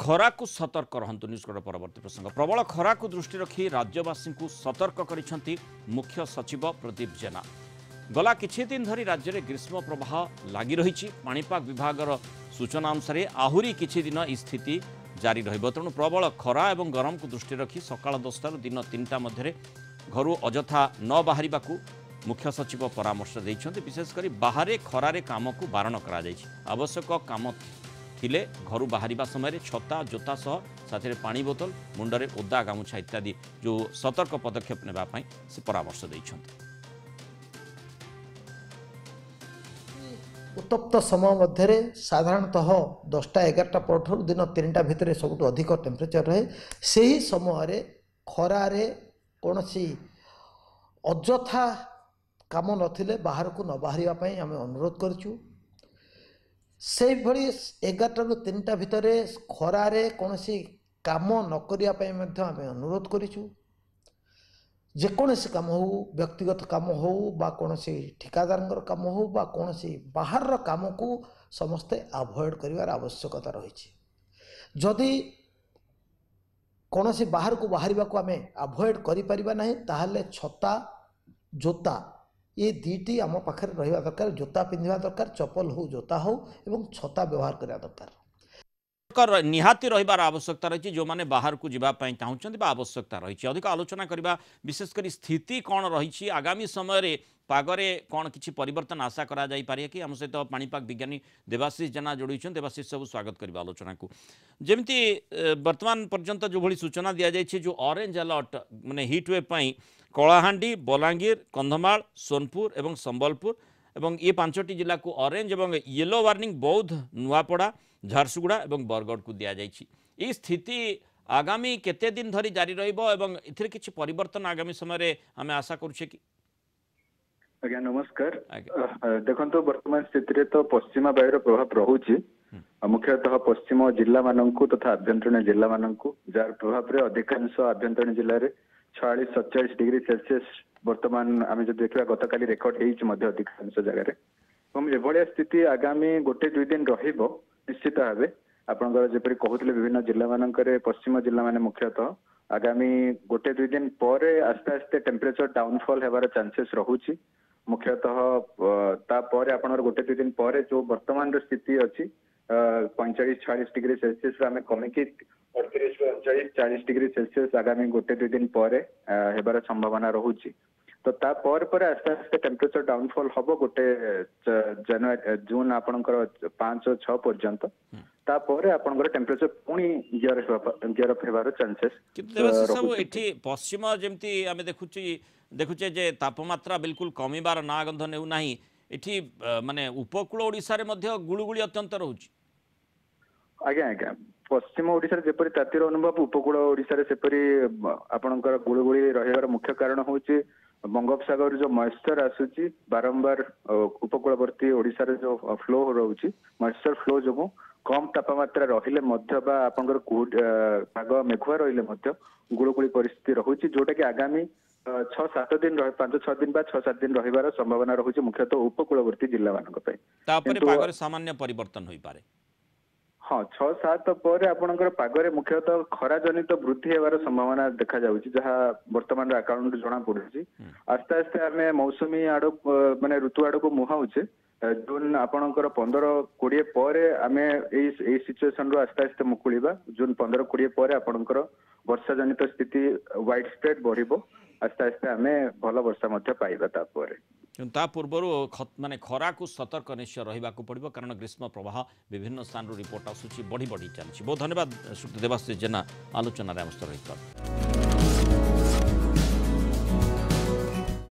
खरा को सतर्क रहतु निष्कट परवर्ती प्रसंग प्रबल खरा को दृष्टि रखी राज्यवासी को सतर्क करिसेंति मुख्य सचिव प्रदीप जेना। गला किछि दिन धरी राज्य में ग्रीष्म प्रवाह लगी रही पाणीपाग विभागर सूचना अनुसार आहुरी किछि दिन स्थिति जारी रहिबो। तेणु प्रबल खरा और गरम को दृष्टि रखी सकाळ 10 दिन 3टा मध्य घर अजथा न बाहर मुख्य सचिव परामर्श देइछन्ति। विशेषकर बाहर खरारे काम को बारण करा जाइछि। आवश्यक काम थिले घर बाहर समय छता जोता सह साथ पानी बोतल मुंडरे ओदा गामुछा इत्यादि जो सतर्क पदक्षेप नेबाई से परामर्श देइछन्ति। उत्तप्त समय मध्य साधारणतः 10टा 11टा पर दिन 3टा भितर सबुठ अधिक टेम्परेचर रहे। से ही समय खरारे कौन सी अजथा काम नथिले बाहर को न बाहर आम अनुरोध करूँ। से भली 11टा ରୁ 3टा भितर खरारे कौन सी काम न करने आम अनुरोध करूँ। जेकोसी काम हो व्यक्तिगत काम हो बा कौन सी ठिकादार काम हो बा कौन सी बाहर काम को समस्ते अवॉइड करिवार आवश्यकता रही। जदि कौन सी बाहर को बाहर को आम अवॉइड करिपारिबा नहीं ताहले छता जोता ये दीटी आम पाखे रहा दरकार। जोता पिंधा दरकार, चप्पल हो जोता हो एवं छता व्यवहार करा दरकार। निहाती रहिबार आवश्यकता रही। जो माने बाहर को जीवाई चाहते आवश्यकता रही। अधिक आलोचना करबा विशेषकर स्थिति कौन रही आगामी समय पागरे कौन किसी परिवर्तन आशा करा जाई पारे कि आम सहित पाणीपाग विज्ञानी देवाशीष जेना जोड़ी। देवाशीष सब स्वागत करबा आलोचना को। जमती वर्तमान पर्यंत जो भली सूचना दि जाए जो ऑरेंज अलर्ट माने हीट वेव पई कलाहांडी बलांगीर कंधमाल सोनपुर एवं संबलपुर एवं ये 5टी जिला को ऑरेंज एवं येलो वार्निंग बौद्ध नुआपड़ा झारसुगुड़ा एवं बरगढ़ को दि जाइए। ये स्थिति आगामी केते दिन धरी जारी रहिबो एवं इथिरे किछि परिवर्तन आगामी समय आम आशा करूछे कि? आज्ञा नमस्कार। देखो वर्तमान स्थिति तो पश्चिमा वायुर प्रभाव रहुछि मुख्यतः पश्चिम जिला मानक तथा आभ्यंतरीण जिला मानक जार प्रभाव रे अधिकांश आभ्यंतरीण जिले में 46-47 डिग्री सेल्सियस वर्तमान आम जो देखा गत काली रेकर्ड होती अधिकांश जगह। एभलिया स्थिति आगामी 1-2 दिन रहिबो निश्चित भाव। आपंकर जपरी कहते विभिन्न जिला मानक पश्चिम जिला मान मुख्यतः आगामी 1-2 दिन पर आस्ते आस्ते टेम्परेचर डाउनफॉल होबार चांसेस रहुछि। मुख्यतः तापर आपनकर 1-2 दिन पर जो वर्तमान स्थिति अच्छी 45-46 डिग्री सेल्सियस आम कमिकी 38-39-40 डिग्री सेल्सियस आगामी 1-2 दिन पर हेबार संभावना रहुछि। तो तापर पर आस्ते आस्ते टेम्परेचर डाउनफॉल हम 1 जनवरी जून आपनकर 5-6 पर्यंत तापर आपनकर टेम्परेचर पुणी गियर अप हेबार चांसेस सब एठी पश्चिम जेमती आमे देखुचे जे तापमात्रा बिल्कुल कमिबार ना गंध नेउ नाही। एठी माने उपकूल ओडिसा रे मध्य गुळुगुळी अत्यंत रहउची। आज्ञा पश्चिम ओडिसा रे जेपरि तातीर अनुभव उपकूल ओडिसा रे सेपरि आपनकर गुळुगुळी रहिबार मुख्य कारण होउची बंगोपसागर जो मॉइस्चर आसुची बारंबार उपकूलवर्ती ओडिसा रे जो फ्लो रहउची मॉइस्चर फ्लो जो कम तापमात्रा रहिले मध्य बा आपनकर पाग मेघुआ रहिले मध्य गुळुगुळी परिस्थिति रहउची जोटा कि आगामी 6-7 दिन 5-6 दिन बा 6-7 दिन रहिबार संभावना रहउची मुख्यतः उपकूलवर्ती जिला मानक पय। तापरे पागरे सामान्य परिवर्तन होई पारे। हाँ 6-7 पर आपनकर पागरे मुख्यतः खरा जनित वृद्धि हेबार संभावना देखा जाउची जहाँ वर्तमान अकाउंट जना पड़ुची। आस्ते आस्ते आम मौसुमी आड़ माने ऋतु आड़ को मुहाउचे। जून आपनकर 15-20 पर आम ए सिचुएशन रो आस्ते आस्ते मुकुलिबा। जून 15-20 पर आपनकर वर्षा जनित स्थिति वाइड स्प्रेड बढ़िबो। आस्ते आस्ते आम भल वर्षा मध्य पाइबा तापर। ता पूर्व माने खरा को सतर्क निश्चय रहिबा को पड़िबो कारण ग्रीष्म प्रवाह विभिन्न स्थान रिपोर्ट आसुची बढ़ी चलछि। बहुत धन्यवाद देवाशीष जेना आलोचना रे आम सहित।